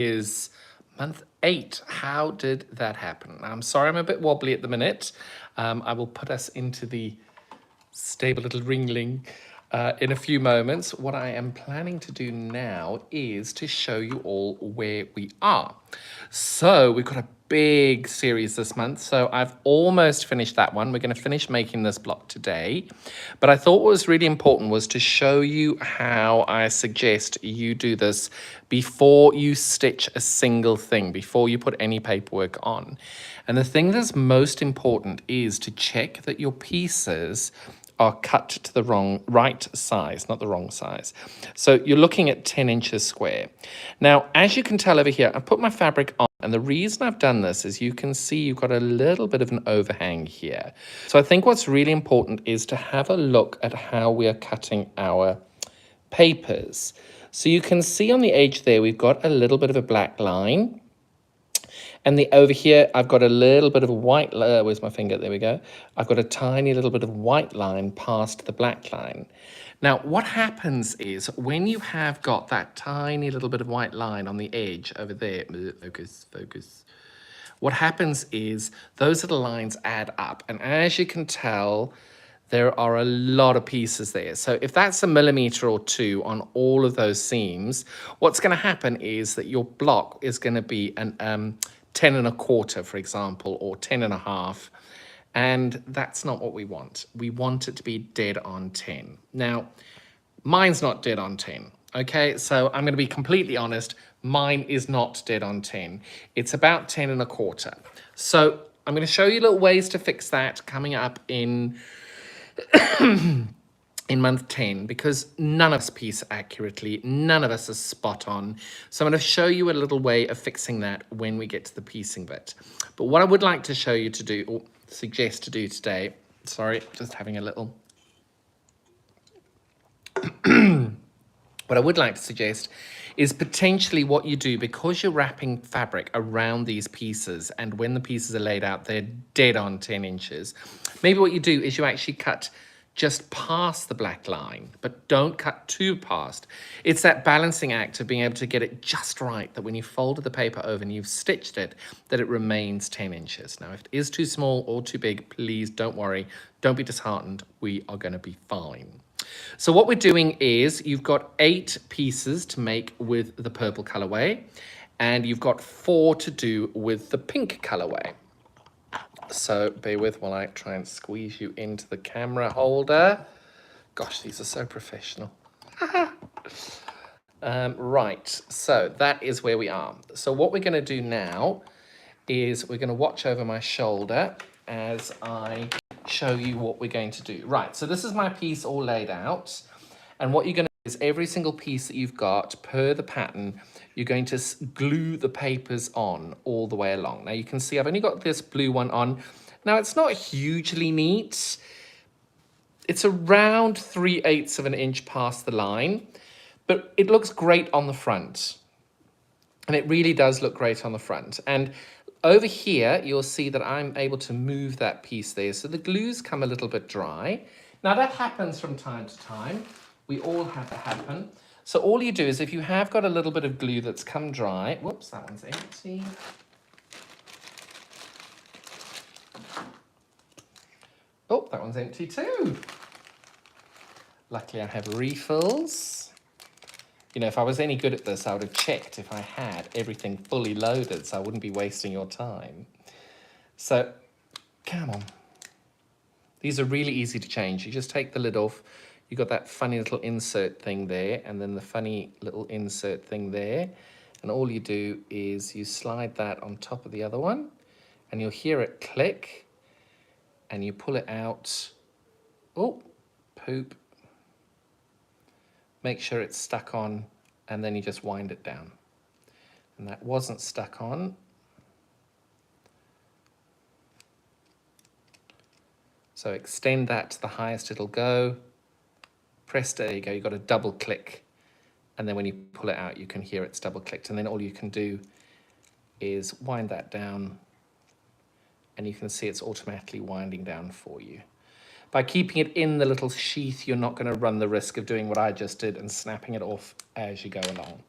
is month 8. How did that happen? I'm sorry I'm a bit wobbly at the minute. I will put us into the stable little ringling in a few moments. What I am planning to do now is to show you all where we are. So we've got a big series this month. So I've almost finished that one. We're going to finish making this block today. But I thought what was really important was to show you how I suggest you do this before you stitch a single thing, before you put any paperwork on. And the thing that's most important is to check that your pieces are cut to the right size, not the wrong size. So you're looking at 10 inches square. Now, as you can tell over here, I put my fabric on, and the reason I've done this is you can see you've got a little bit of an overhang here. So I think what's really important is to have a look at how we are cutting our papers. So you can see on the edge there, we've got a little bit of a black line. And over here, I've got a little bit of a white, where's my finger? There we go. I've got a tiny little bit of white line past the black line. Now, what happens is when you have got that tiny little bit of white line on the edge over there, focus. What happens is those little lines add up. And as you can tell, there are a lot of pieces there. So if that's a millimeter or two on all of those seams, what's going to happen is that your block is going to be an 10 1/4, for example, or 10 1/2. And that's not what we want. We want it to be dead on 10. Now, mine's not dead on 10. Okay, so I'm going to be completely honest. Mine is not dead on 10. It's about 10 1/4. So I'm going to show you little ways to fix that coming up in month 10, because none of us piece accurately, none of us are spot on. So I'm going to show you a little way of fixing that when we get to the piecing bit. But what I would like to show you to do, or suggest to do today, sorry, just having a little. What I would like to suggest is potentially what you do, because you're wrapping fabric around these pieces, and when the pieces are laid out, they're dead on 10 inches. Maybe what you do is you actually cut just past the black line, but don't cut too past. It's that balancing act of being able to get it just right, that when you folded the paper over and you've stitched it, that it remains 10 inches. Now, if it is too small or too big, please don't worry. Don't be disheartened. We are going to be fine. So what we're doing is you've got 8 pieces to make with the purple colorway, and you've got 4 to do with the pink colorway. So bear with while I try and squeeze you into the camera holder. Gosh, these are so professional. Right, so that is where we are. So what we're going to do now is we're going to watch over my shoulder as I show you what we're going to do. Right, so this is my piece all laid out. And what you're going to do is every single piece that you've got per the pattern, you're going to glue the papers on all the way along. Now you can see I've only got this blue one on. Now it's not hugely neat. It's around 3/8 of an inch past the line, but it looks great on the front. And it really does look great on the front. And over here, you'll see that I'm able to move that piece there. So the glues come a little bit dry. Now that happens from time to time. We all have that happen. So all you do is if you have got a little bit of glue that's come dry, whoops, that one's empty. Oh, that one's empty too. Luckily I have refills. You know, if I was any good at this, I would have checked if I had everything fully loaded, so I wouldn't be wasting your time. So, come on. These are really easy to change. You just take the lid off. You've got that funny little insert thing there, and then the funny little insert thing there. And all you do is you slide that on top of the other one, and you'll hear it click, and you pull it out. Oh, poop. Make sure it's stuck on, and then you just wind it down. And that wasn't stuck on. So extend that to the highest it'll go. Press, there you go, you've got a double click. And then when you pull it out, you can hear it's double clicked. And then all you can do is wind that down, and you can see it's automatically winding down for you. By keeping it in the little sheath, you're not going to run the risk of doing what I just did and snapping it off as you go along.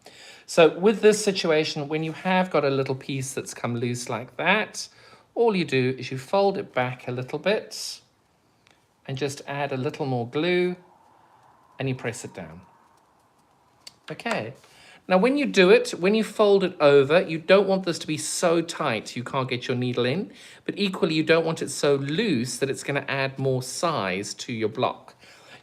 So with this situation, when you have got a little piece that's come loose like that, all you do is you fold it back a little bit and just add a little more glue and you press it down. Okay. Now when you do it, when you fold it over, you don't want this to be so tight you can't get your needle in, but equally you don't want it so loose that it's going to add more size to your block.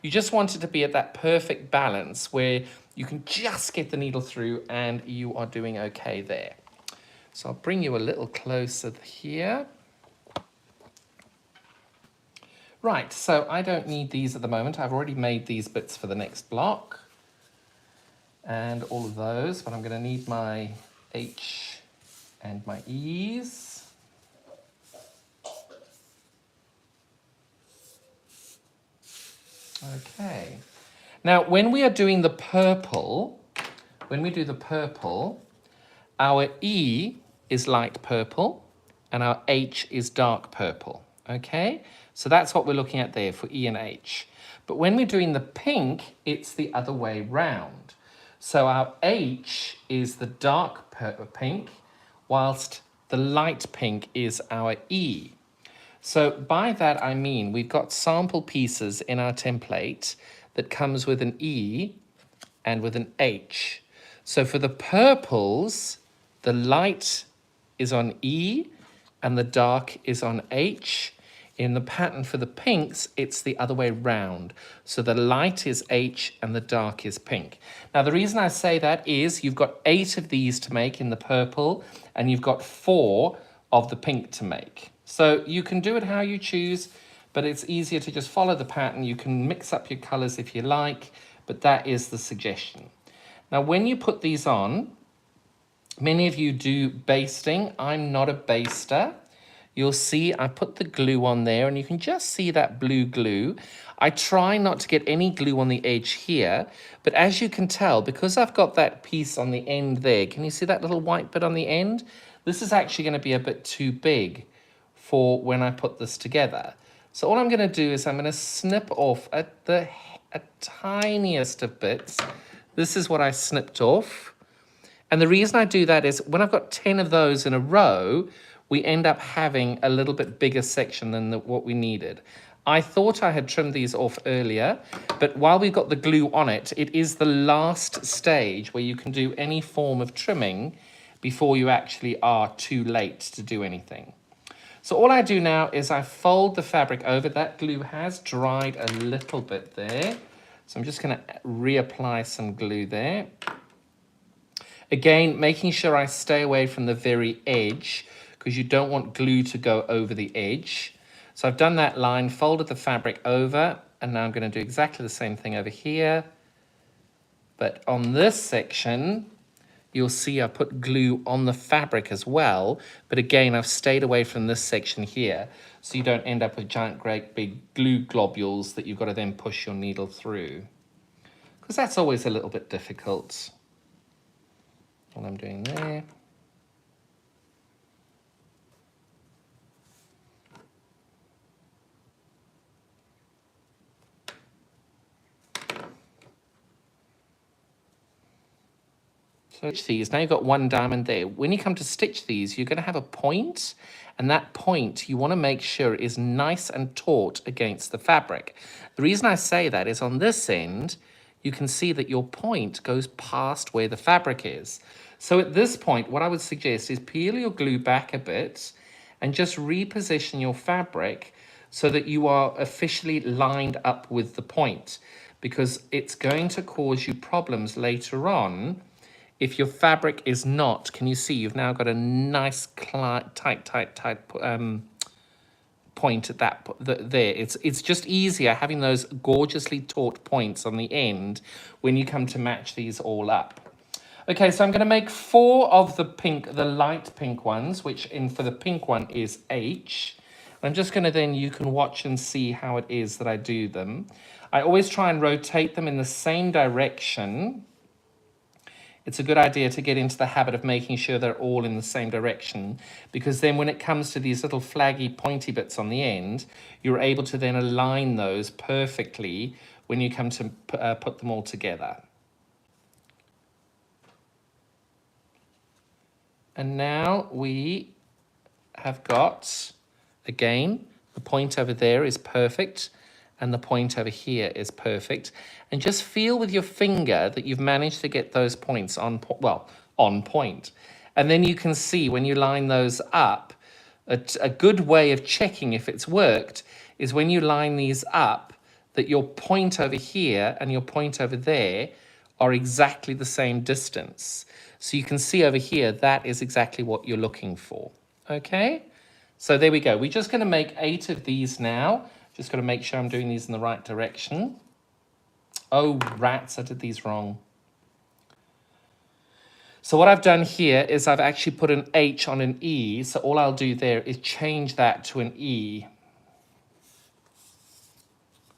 You just want it to be at that perfect balance where you can just get the needle through and you are doing okay there. So I'll bring you a little closer here. Right, so I don't need these at the moment. I've already made these bits for the next block and all of those, but I'm going to need my H and my E's. Okay. Now, when we are doing the purple, when we do the purple, our E is light purple and our H is dark purple. Okay? So that's what we're looking at there for E and H. But when we're doing the pink, it's the other way round. So our H is the dark pink, whilst the light pink is our E. So by that I mean we've got sample pieces in our template that comes with an E and with an H. So for the purples, the light is on E and the dark is on H. In the pattern for the pinks, it's the other way round. So the light is H and the dark is pink. Now, the reason I say that is you've got 8 of these to make in the purple and you've got 4 of the pink to make. So you can do it how you choose, but it's easier to just follow the pattern. You can mix up your colors if you like, but that is the suggestion. Now, when you put these on, many of you do basting. I'm not a baster. You'll see I put the glue on there and you can just see that blue glue. I try not to get any glue on the edge here, but as you can tell, because I've got that piece on the end there, can you see that little white bit on the end? This is actually going to be a bit too big for when I put this together. So all I'm going to do is I'm going to snip off at the tiniest of bits. This is what I snipped off. And the reason I do that is when I've got 10 of those in a row, we end up having a little bit bigger section than what we needed. I thought I had trimmed these off earlier, but while we've got the glue on it, it is the last stage where you can do any form of trimming before you actually are too late to do anything. So all I do now is I fold the fabric over. That glue has dried a little bit there. So I'm just going to reapply some glue there. Again, making sure I stay away from the very edge because you don't want glue to go over the edge. So I've done that line, folded the fabric over, and now I'm going to do exactly the same thing over here. But on this section, you'll see I put glue on the fabric as well. But again, I've stayed away from this section here so you don't end up with giant, great big glue globules that you've got to then push your needle through. Because that's always a little bit difficult. What I'm doing there. So stitch these. Now you've got one diamond there. When you come to stitch these, you're going to have a point, and that point you want to make sure is nice and taut against the fabric. The reason I say that is on this end, you can see that your point goes past where the fabric is. So at this point, what I would suggest is peel your glue back a bit and just reposition your fabric so that you are officially lined up with the point, because it's going to cause you problems later on if your fabric is not. Can you see you've now got a nice tight point at that there. It's just easier having those gorgeously taut points on the end when you come to match these all up. Okay, so I'm going to make 4 of the pink, the light pink ones, which for the pink one is H. I'm just going to then, you can watch and see how it is that I do them. I always try and rotate them in the same direction it's a good idea to get into the habit of making sure they're all in the same direction, because then when it comes to these little flaggy pointy bits on the end, you're able to then align those perfectly when you come to put them all together. And now we have got, again, the point over there is perfect and the point over here is perfect. And just feel with your finger that you've managed to get those points on point. And then you can see when you line those up, a good way of checking if it's worked is when you line these up, that your point over here and your point over there are exactly the same distance. So you can see over here, that is exactly what you're looking for. Okay, so there we go. We're just going to make 8 of these now. Just got to make sure I'm doing these in the right direction. Oh, rats, I did these wrong. So what I've done here is I've actually put an H on an E. So all I'll do there is change that to an E.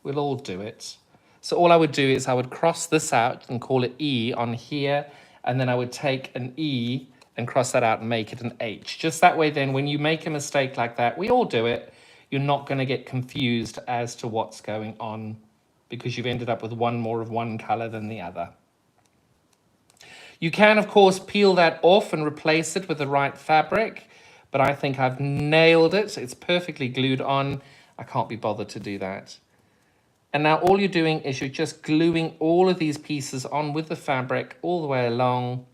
We'll all do it. So all I would do is I would cross this out and call it E on here. And then I would take an E and cross that out and make it an H. Just that way then when you make a mistake like that, we all do it, you're not going to get confused as to what's going on because you've ended up with one more of one color than the other. You can, of course, peel that off and replace it with the right fabric, but I think I've nailed it. It's perfectly glued on. I can't be bothered to do that. And now all you're doing is you're just gluing all of these pieces on with the fabric all the way along,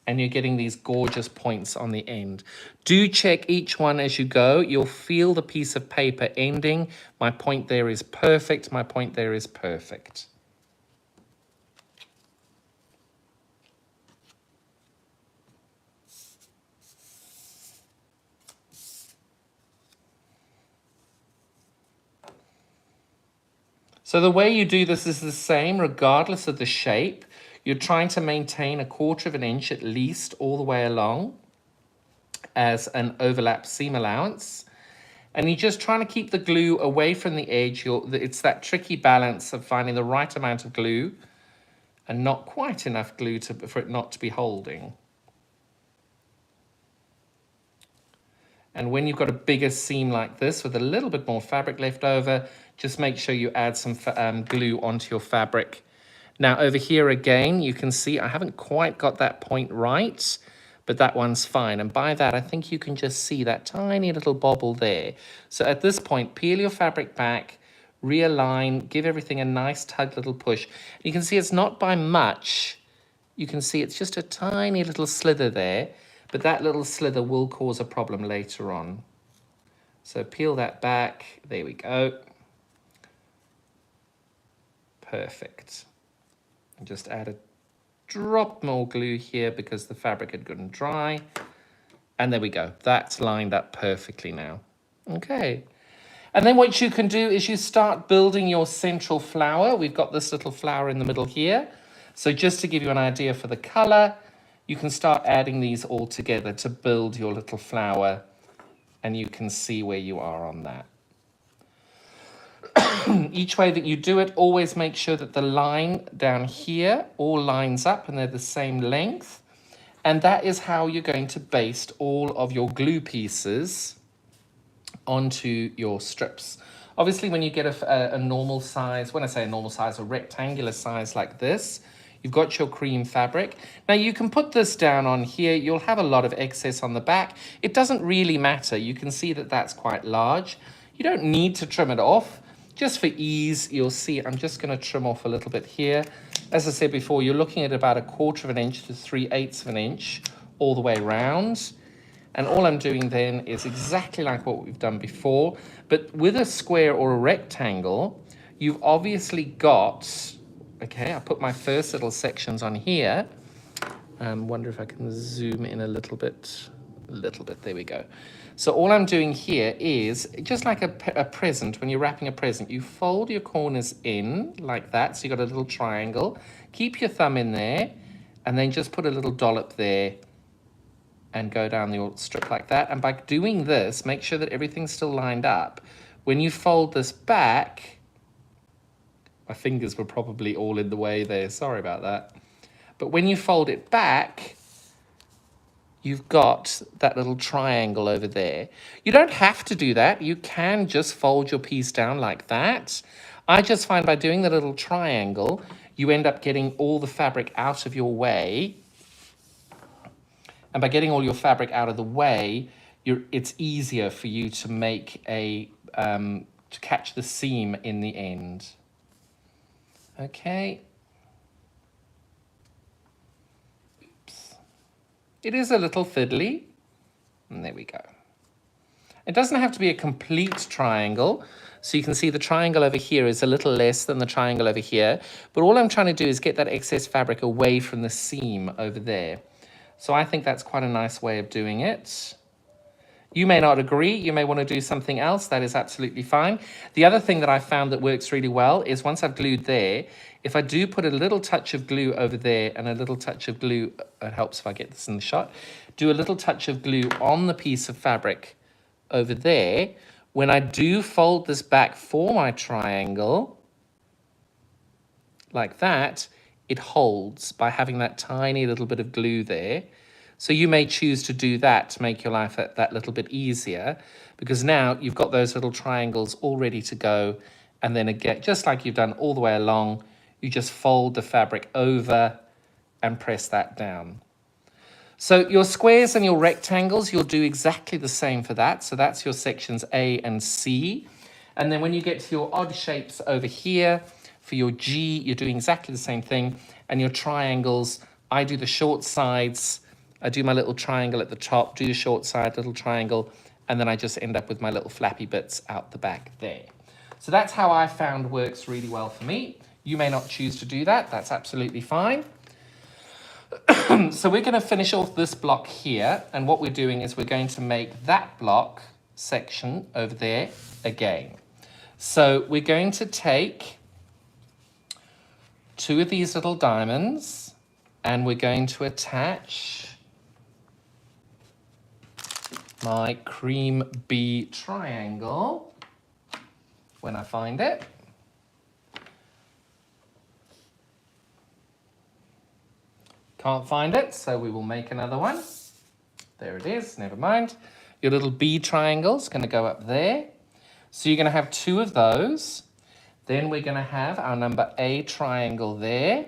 and you're getting these gorgeous points on the end. Do check each one as you go. You'll feel the piece of paper ending. My point there is perfect. My point there is perfect. So the way you do this is the same regardless of the shape. You're trying to maintain 1/4 inch at least all the way along as an overlap seam allowance. And you're just trying to keep the glue away from the edge. It's that tricky balance of finding the right amount of glue and not quite enough glue for it not to be holding. And when you've got a bigger seam like this with a little bit more fabric left over, just make sure you add some glue onto your fabric. Now over here again, you can see I haven't quite got that point right, but that one's fine. And by that, I think you can just see that tiny little bobble there. So at this point, peel your fabric back, realign, give everything a nice tug little push. You can see it's not by much. You can see it's just a tiny little slither there, but that little slither will cause a problem later on. So peel that back. There we go. Perfect. And just add a drop more glue here because the fabric had gotten dry. And there we go. That's lined up perfectly now. Okay. And then what you can do is you start building your central flower. We've got this little flower in the middle here. So just to give you an idea for the color, you can start adding these all together to build your little flower, and you can see where you are on that. Each way that you do it, always make sure that the line down here all lines up and they're the same length. And that is how you're going to baste all of your glue pieces onto your strips. Obviously, when you get a normal size, when I say a normal size, a rectangular size like this, you've got your cream fabric. Now you can put this down on here. You'll have a lot of excess on the back. It doesn't really matter. You can see that that's quite large. You don't need to trim it off. Just for ease, you'll see I'm just going to trim off a little bit here. As I said before, you're looking at about 1/4 inch to 3/8 inch all the way around. And all I'm doing then is exactly like what we've done before. But with a square or a rectangle, you've obviously got... Okay, I put my first little sections on here. Wonder if I can zoom in a little bit. There we go. So all I'm doing here is, just like a present, when you're wrapping a present, you fold your corners in like that. So you've got a little triangle. Keep your thumb in there, and then just put a little dollop there and go down the strip like that. And by doing this, make sure that everything's still lined up. When you fold this back, my fingers were probably all in the way there. Sorry about that. But when you fold it back, you've got that little triangle over there. You don't have to do that. You can just fold your piece down like that. I just find by doing the little triangle, you end up getting all the fabric out of your way. And by getting all your fabric out of the way, it's easier for you to make to catch the seam in the end. Okay. Oops. It is a little fiddly. And there we go. It doesn't have to be a complete triangle. So you can see the triangle over here is a little less than the triangle over here. But all I'm trying to do is get that excess fabric away from the seam over there. So I think that's quite a nice way of doing it. You may not agree. You may want to do something else. That is absolutely fine. The other thing that I found that works really well is once I've glued there, if I do put a little touch of glue over there and a little touch of glue, it helps if I get this in the shot, do a little touch of glue on the piece of fabric over there. When I do fold this back for my triangle, like that, it holds by having that tiny little bit of glue there. So you may choose to do that to make your life that little bit easier, because now you've got those little triangles all ready to go. And then again, just like you've done all the way along, you just fold the fabric over and press that down. So your squares and your rectangles, you'll do exactly the same for that. So that's your sections A and C. And then when you get to your odd shapes over here, for your G, you're doing exactly the same thing. And your triangles, I do the short sides. I do my little triangle at the top, do the short side, little triangle, and then I just end up with my little flappy bits out the back there. So that's how I found works really well for me. You may not choose to do that. That's absolutely fine. So we're going to finish off this block here. And what we're doing is we're going to make that block section over there again. So we're going to take two of these little diamonds and we're going to attach my cream bee triangle when I find it. Can't find it, so we will make another one. There it is, never mind. Your little bee triangle is going to go up there. So you're going to have two of those. Then we're going to have our number A triangle there.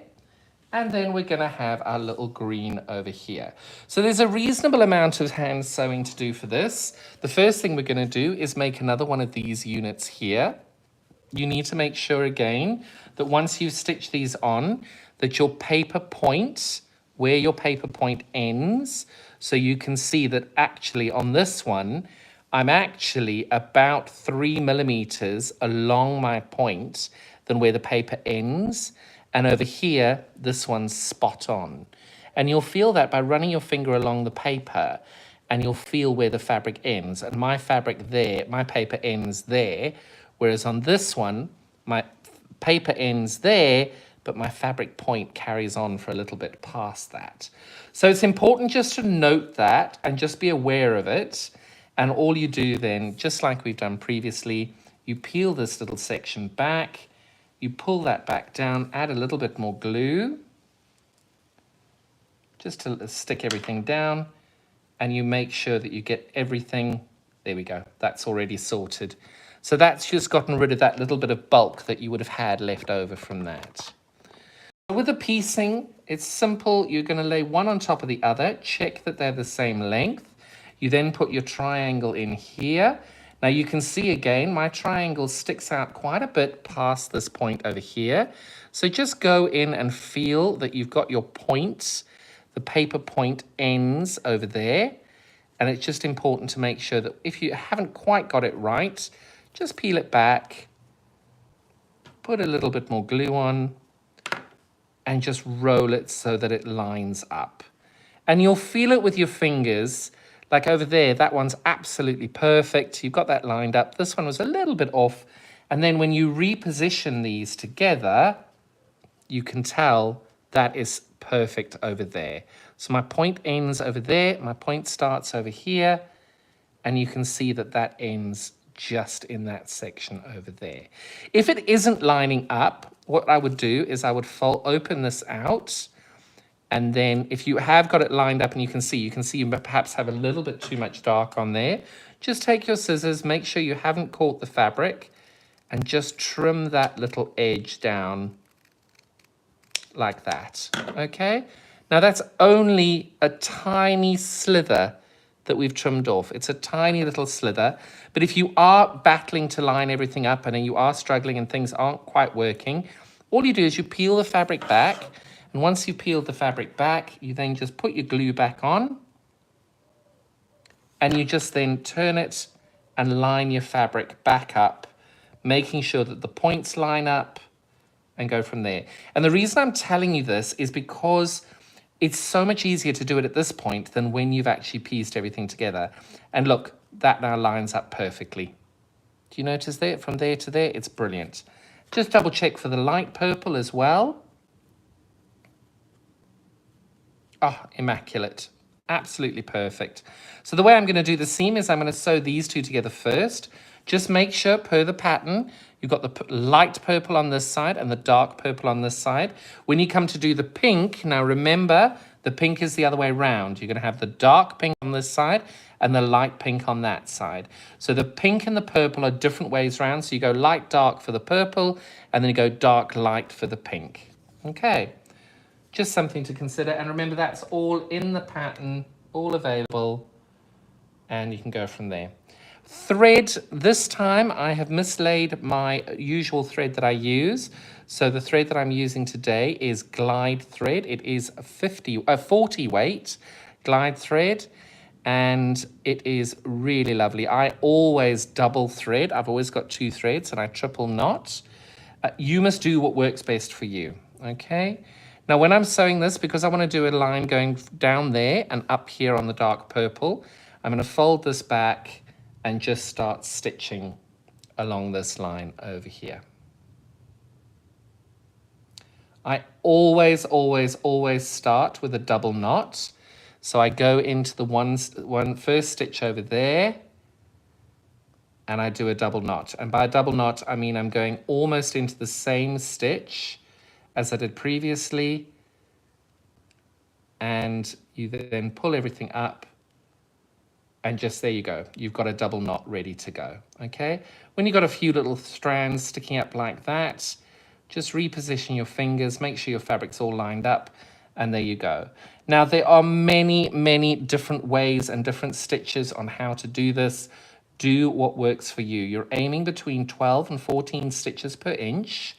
And then we're going to have our little green over here. So there's a reasonable amount of hand sewing to do for this. The first thing we're going to do is make another one of these units here. You need to make sure again that once you stitch these on, that your paper point, where your paper point ends, so you can see that actually on this one, I'm actually about 3 millimeters along my point than where the paper ends. And over here, this one's spot on. And you'll feel that by running your finger along the paper, and you'll feel where the fabric ends. And my fabric there, my paper ends there, whereas on this one, my paper ends there, but my fabric point carries on for a little bit past that. So it's important just to note that and just be aware of it. And all you do then, just like we've done previously, you peel this little section back, you pull that back down, add a little bit more glue, just to stick everything down, and you make sure that you get everything. There we go, that's already sorted. So that's just gotten rid of that little bit of bulk that you would have had left over from that. With the piecing, it's simple. You're going to lay one on top of the other, check that they're the same length. You then put your triangle in here. Now you can see again, my triangle sticks out quite a bit past this point over here. So just go in and feel that you've got your points. The paper point ends over there. And it's just important to make sure that if you haven't quite got it right, just peel it back, put a little bit more glue on, and just roll it so that it lines up. And you'll feel it with your fingers. Like over there, that one's absolutely perfect. You've got that lined up. This one was a little bit off. And then when you reposition these together, you can tell that is perfect over there. So my point ends over there. My point starts over here. And you can see that that ends just in that section over there. If it isn't lining up, what I would do is I would open this out And then if you have got it lined up and you can see you perhaps have a little bit too much dark on there. Just take your scissors, make sure you haven't caught the fabric, and just trim that little edge down like that, okay? Now that's only a tiny slither that we've trimmed off. It's a tiny little slither, but if you are battling to line everything up and you are struggling and things aren't quite working, all you do is you peel the fabric back, and once you peel the fabric back, you then just put your glue back on, and you just then turn it and line your fabric back up, making sure that the points line up, and go from there. And the reason I'm telling you this is because it's so much easier to do it at this point than when you've actually pieced everything together. And look, that now lines up perfectly. Do you notice that from there to there? It's brilliant. Just double check for the light purple as well. Oh, immaculate. Absolutely perfect. So the way I'm going to do the seam is I'm going to sew these two together first. Just make sure, per the pattern, you've got the light purple on this side and the dark purple on this side. When you come to do the pink, now remember, the pink is the other way around. You're going to have the dark pink on this side and the light pink on that side. So the pink and the purple are different ways around. So you go light, dark for the purple, and then you go dark, light for the pink. Okay. Just something to consider. And remember, that's all in the pattern, all available, and you can go from there. Thread, this time I have mislaid my usual thread that I use. So the thread that I'm using today is glide thread. It is 40 weight glide thread, and it is really lovely. I always double thread. I've always got 2 threads and I triple knot. You must do what works best for you, okay? Now when I'm sewing this, because I want to do a line going down there and up here on the dark purple, I'm going to fold this back and just start stitching along this line over here. I always start with a double knot. So I go into the one first stitch over there, and I do a double knot. And by a double knot, I mean I'm going almost into the same stitch as I did previously. And you then pull everything up, and just there you go. You've got a double knot ready to go, okay? When you've got a few little strands sticking up like that, just reposition your fingers, make sure your fabric's all lined up, and there you go. Now, there are many different ways and different stitches on how to do this. Do what works for you. You're aiming between 12 and 14 stitches per inch.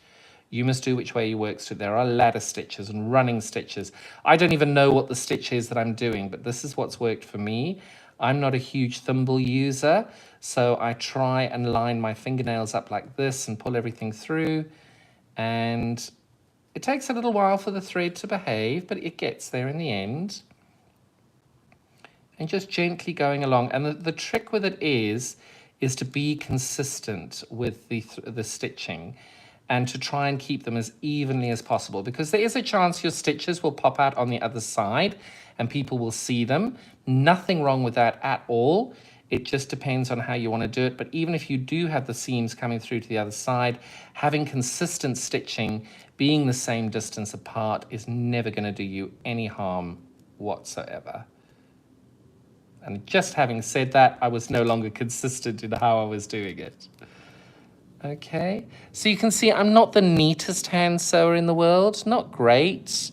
You must do which way you works to. There are ladder stitches and running stitches. I don't even know what the stitch is that I'm doing, but this is what's worked for me. I'm not a huge thimble user, so I try and line my fingernails up like this and pull everything through. And it takes a little while for the thread to behave, but it gets there in the end. And just gently going along. And the trick with it is to be consistent with the stitching, and to try and keep them as evenly as possible, because there is a chance your stitches will pop out on the other side and people will see them. Nothing wrong with that at all. It just depends on how you want to do it. But even if you do have the seams coming through to the other side, having consistent stitching, being the same distance apart, is never going to do you any harm whatsoever. And just having said that, I was no longer consistent in how I was doing it. Okay, so you can see I'm not the neatest hand sewer in the world, not great,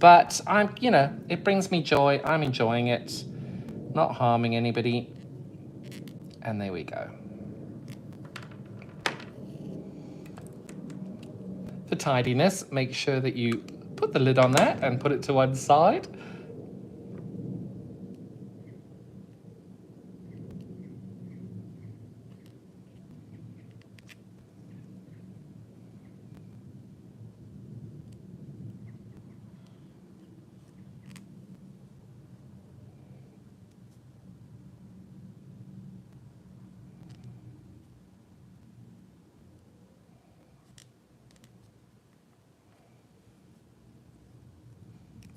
but it brings me joy. I'm enjoying it, not harming anybody. And there we go. For tidiness, make sure that you put the lid on that and put it to one side.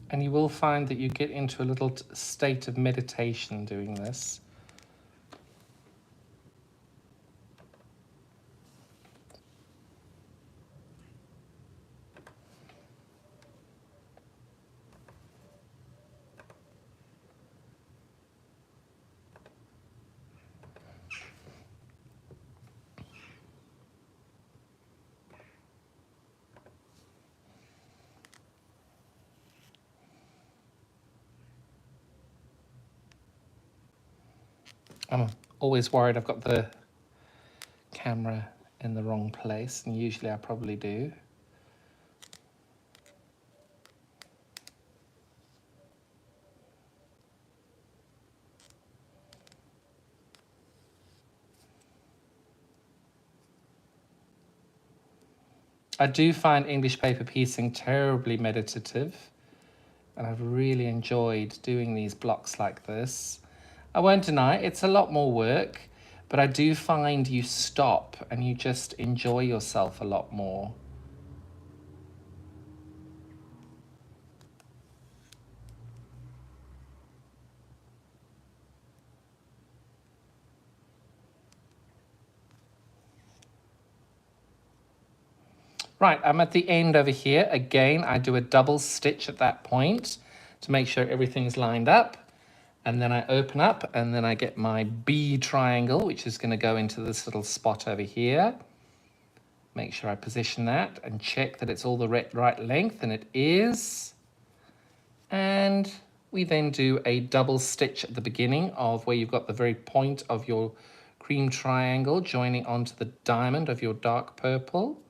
And you will find that you get into a little state of meditation doing this. I'm always worried I've got the camera in the wrong place, and usually I probably do. I do find English paper piecing terribly meditative, and I've really enjoyed doing these blocks like this. I won't deny it's a lot more work, but I do find you stop and you just enjoy yourself a lot more. Right, I'm at the end over here. Again, I do a double stitch at that point to make sure everything's lined up. And then I open up and then I get my B triangle, which is going to go into this little spot over here. Make sure I position that and check that it's all the right length, and it is. And we then do a double stitch at the beginning of where you've got the very point of your cream triangle joining onto the diamond of your dark purple.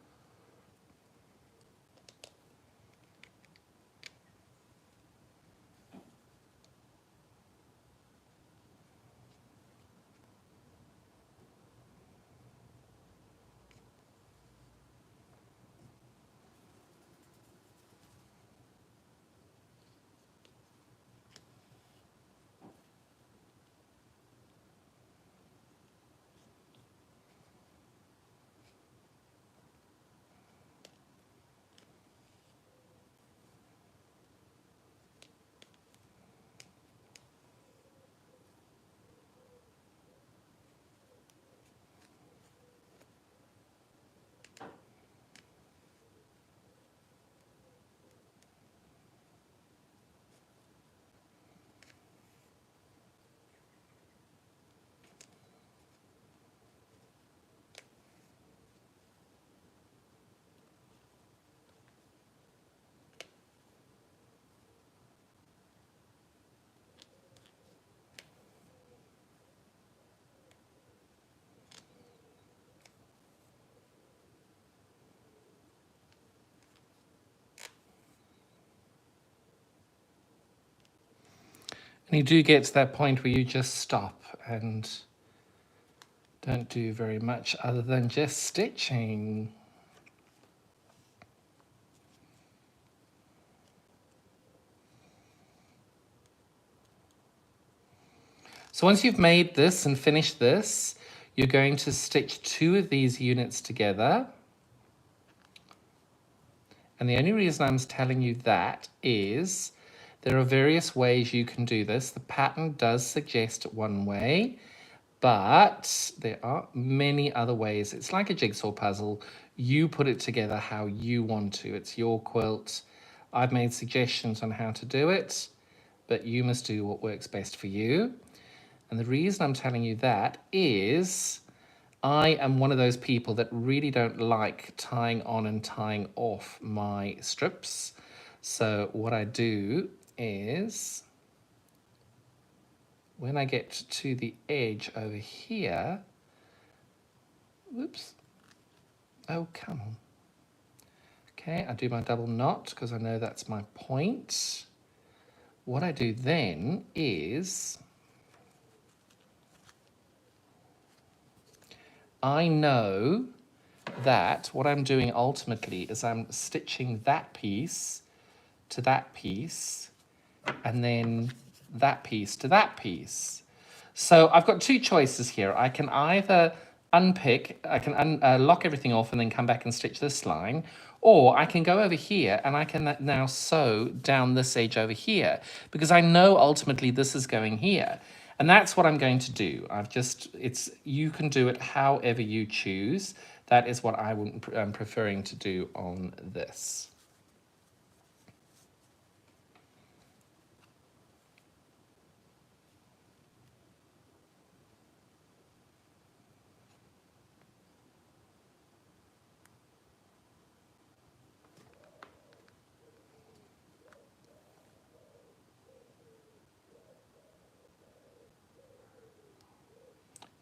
And you do get to that point where you just stop and don't do very much other than just stitching. So once you've made this and finished this, you're going to stitch 2 of these units together. And the only reason I'm telling you that is there are various ways you can do this. The pattern does suggest one way, but there are many other ways. It's like a jigsaw puzzle. You put it together how you want to. It's your quilt. I've made suggestions on how to do it, but you must do what works best for you. And the reason I'm telling you that is I am one of those people that really don't like tying on and tying off my strips. So what I do is when I get to the edge over here, whoops, oh, come on. Okay, I do my double knot because I know that's my point. What I do then is I know that what I'm doing ultimately is I'm stitching that piece to that piece and then that piece to that piece. So I've got 2 choices here. I can either unpick, I can lock everything off and then come back and stitch this line, or I can go over here and I can now sew down this edge over here because I know ultimately this is going here. And that's what I'm going to do. You can do it however you choose. That is what I'm preferring to do on this.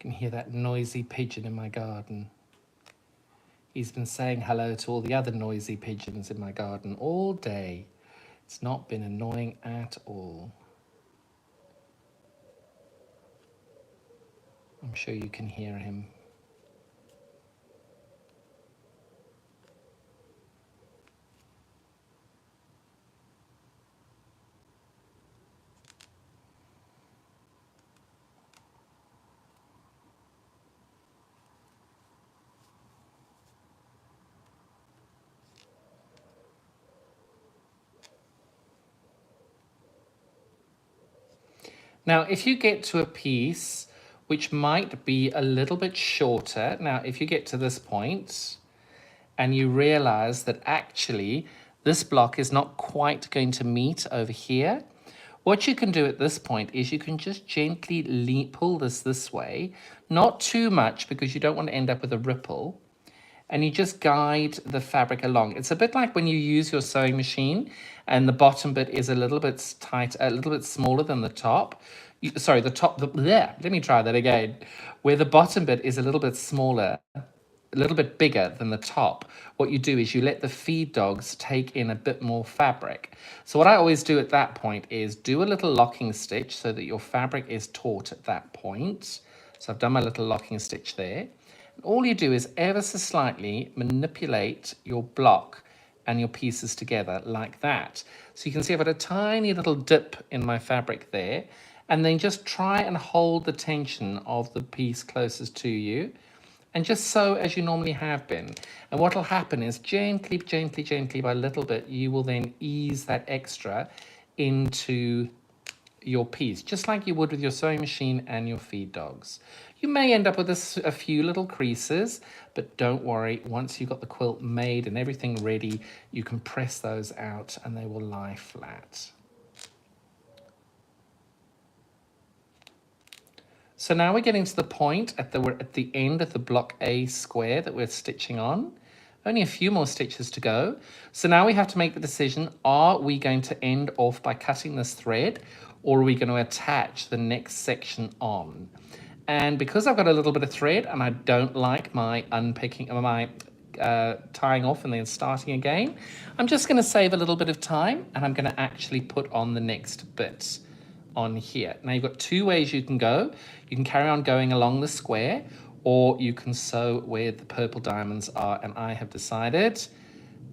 can hear that noisy pigeon in my garden. He's been saying hello to all the other noisy pigeons in my garden all day. It's not been annoying at all. I'm sure you can hear him. Now, if you get to a piece which might be a little bit shorter, now if you get to this point and you realize that actually this block is not quite going to meet over here, what you can do at this point is you can just gently pull this way, not too much because you don't want to end up with a ripple, and you just guide the fabric along. It's a bit like when you use your sewing machine and the bottom bit is a little bit tight, a little bit smaller than the top. Sorry, let me try that again. Where the bottom bit is a little bit smaller, a little bit bigger than the top, what you do is you let the feed dogs take in a bit more fabric. So what I always do at that point is do a little locking stitch so that your fabric is taut at that point. So I've done my little locking stitch there. All you do is ever so slightly manipulate your block and your pieces together like that. So you can see I've got a tiny little dip in my fabric there, and then just try and hold the tension of the piece closest to you and just sew as you normally have been. And what will happen is gently, gently, gently by a little bit, you will then ease that extra into your piece, just like you would with your sewing machine and your feed dogs. You may end up with a few little creases, but don't worry, once you've got the quilt made and everything ready, you can press those out and they will lie flat. So now we're getting to the point we're at the end of the block A square that we're stitching on. Only a few more stitches to go. So now we have to make the decision, are we going to end off by cutting this thread, or are we going to attach the next section on? And because I've got a little bit of thread and I don't like my tying off and then starting again, I'm just going to save a little bit of time and I'm going to actually put on the next bit on here. Now you've got two ways you can go. You can carry on going along the square, or you can sew where the purple diamonds are. And I have decided,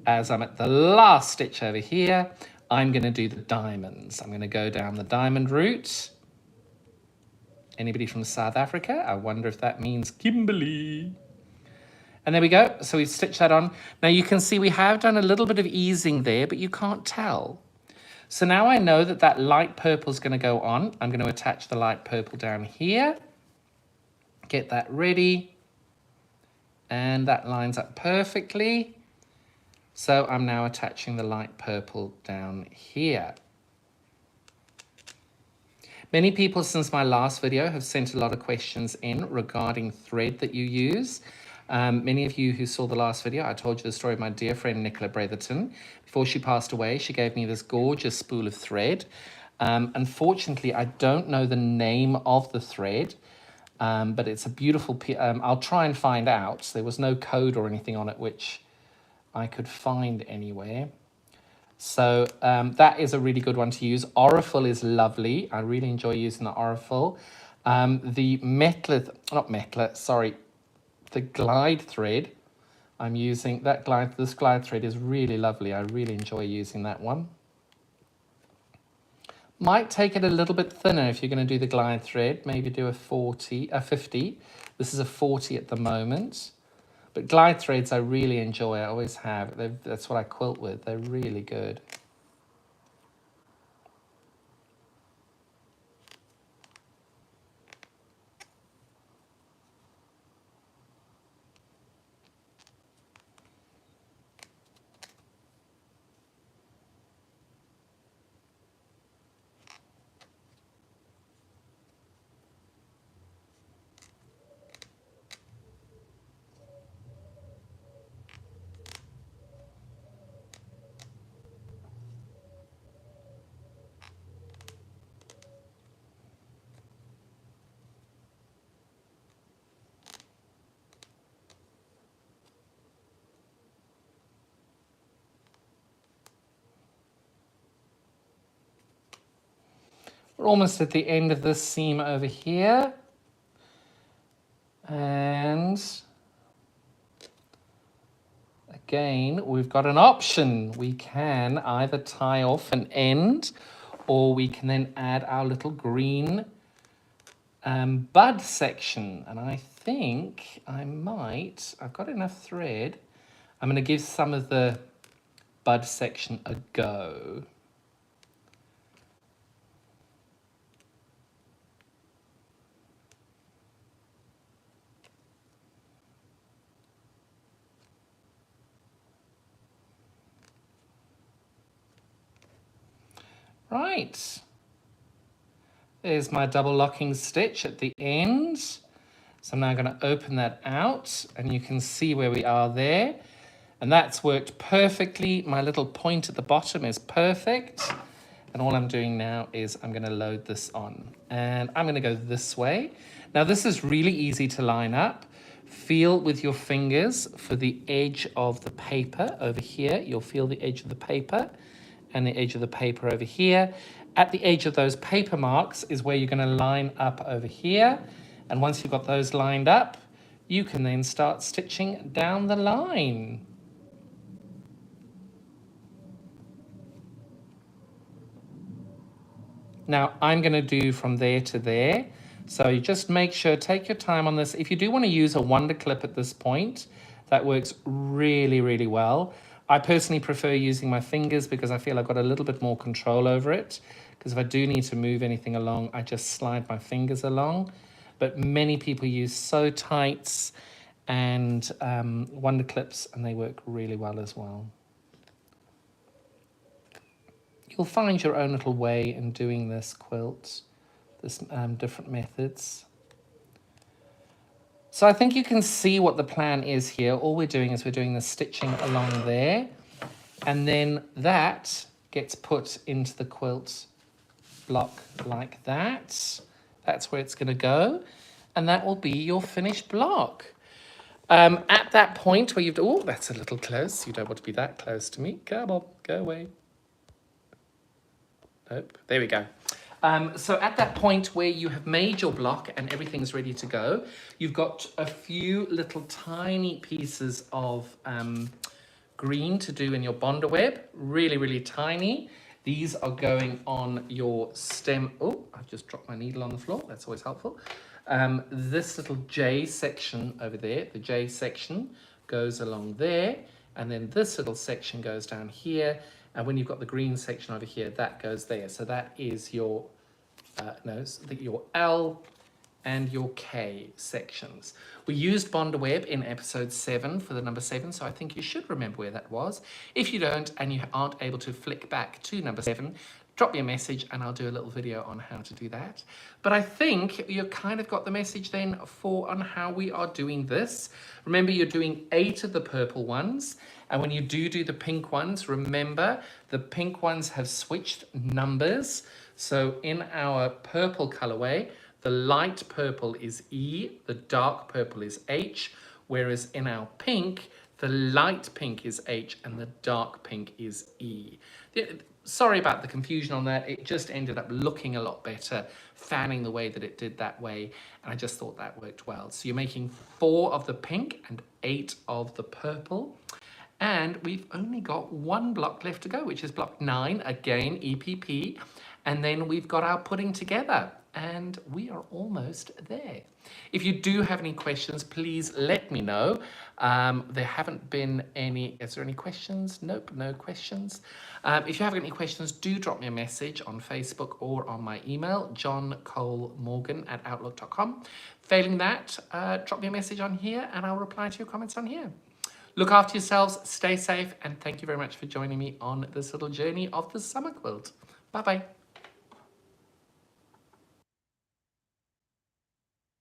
as I'm at the last stitch over here, I'm going to do the diamonds. I'm going to go down the diamond route. Anybody from South Africa? I wonder if that means Kimberley. And there we go. So we've stitched that on. Now you can see we have done a little bit of easing there, but you can't tell. So now I know that that light purple is going to go on. I'm going to attach the light purple down here. Get that ready. And that lines up perfectly. So I'm now attaching the light purple down here. Many people since my last video have sent a lot of questions in regarding thread that you use. Many of you who saw the last video, I told you the story of my dear friend Nicola Bretherton. Before she passed away, she gave me this gorgeous spool of thread. Unfortunately, I don't know the name of the thread, but it's a beautiful I'll try and find out. There was no code or anything on it which I could find anywhere. So that is a really good one to use. Aurifil is lovely. I really enjoy using the Aurifil. The glide thread I'm using, this glide thread is really lovely. I really enjoy using that one. Might take it a little bit thinner if you're going to do the glide thread. Maybe do a 50. This is a 40 at the moment. But glide threads I really enjoy. I always have. That's what I quilt with. They're really good. We're almost at the end of this seam over here. And again, we've got an option. We can either tie off an end, or we can then add our little green bud section. And I think I've got enough thread. I'm going to give some of the bud section a go. Right, there's my double locking stitch at the end. So I'm now going to open that out and you can see where we are there. And that's worked perfectly. My little point at the bottom is perfect. And all I'm doing now is I'm going to load this on. And I'm going to go this way. Now this is really easy to line up. Feel with your fingers for the edge of the paper over here. You'll feel the edge of the paper and the edge of the paper over here. At the edge of those paper marks is where you're going to line up over here. And once you've got those lined up, you can then start stitching down the line. Now I'm going to do from there to there. So you just make sure, take your time on this. If you do want to use a wonder clip at this point, that works really, really well. I personally prefer using my fingers because I feel I've got a little bit more control over it. Because if I do need to move anything along, I just slide my fingers along. But many people use sew tights and wonder clips, and they work really well as well. You'll find your own little way in doing this quilt, this different methods. So I think you can see what the plan is here. All we're doing is we're doing the stitching along there, and then that gets put into the quilt block like that. That's where it's going to go, and that will be your finished block. At that point where you've... Oh, that's a little close. You don't want to be that close to me. Come on, go away. Nope, there we go. So at that point where you have made your block and everything's ready to go, you've got a few little tiny pieces of green to do in your bonder web. Really, really tiny. These are going on your stem. Oh, I've just dropped my needle on the floor. That's always helpful. This little J section over there, the J section goes along there. And then this little section goes down here. And when you've got the green section over here, that goes there. So that is your, your L and your K sections. We used bonder web in episode 7 for the number 7, so I think you should remember where that was. If you don't and you aren't able to flick back to number 7, drop me a message and I'll do a little video on how to do that. But I think you've kind of got the message then on how we are doing this. Remember, you're doing 8 of the purple ones. And when you do the pink ones, remember the pink ones have switched numbers. So in our purple colorway, the light purple is E, the dark purple is H, whereas in our pink, the light pink is H and the dark pink is E. Sorry about the confusion on that. It just ended up looking a lot better, fanning the way that it did that way. And I just thought that worked well. So you're making 4 of the pink and 8 of the purple. And we've only got 1 block left to go, which is block 9, again, EPP. And then we've got our putting together. And we are almost there. If you do have any questions, please let me know. There haven't been any... Is there any questions? Nope, no questions. If you have any questions, do drop me a message on Facebook or on my email, johncolemorgan@outlook.com. Failing that, drop me a message on here and I'll reply to your comments on here. Look after yourselves, stay safe, and thank you very much for joining me on this little journey of the summer quilt. Bye-bye.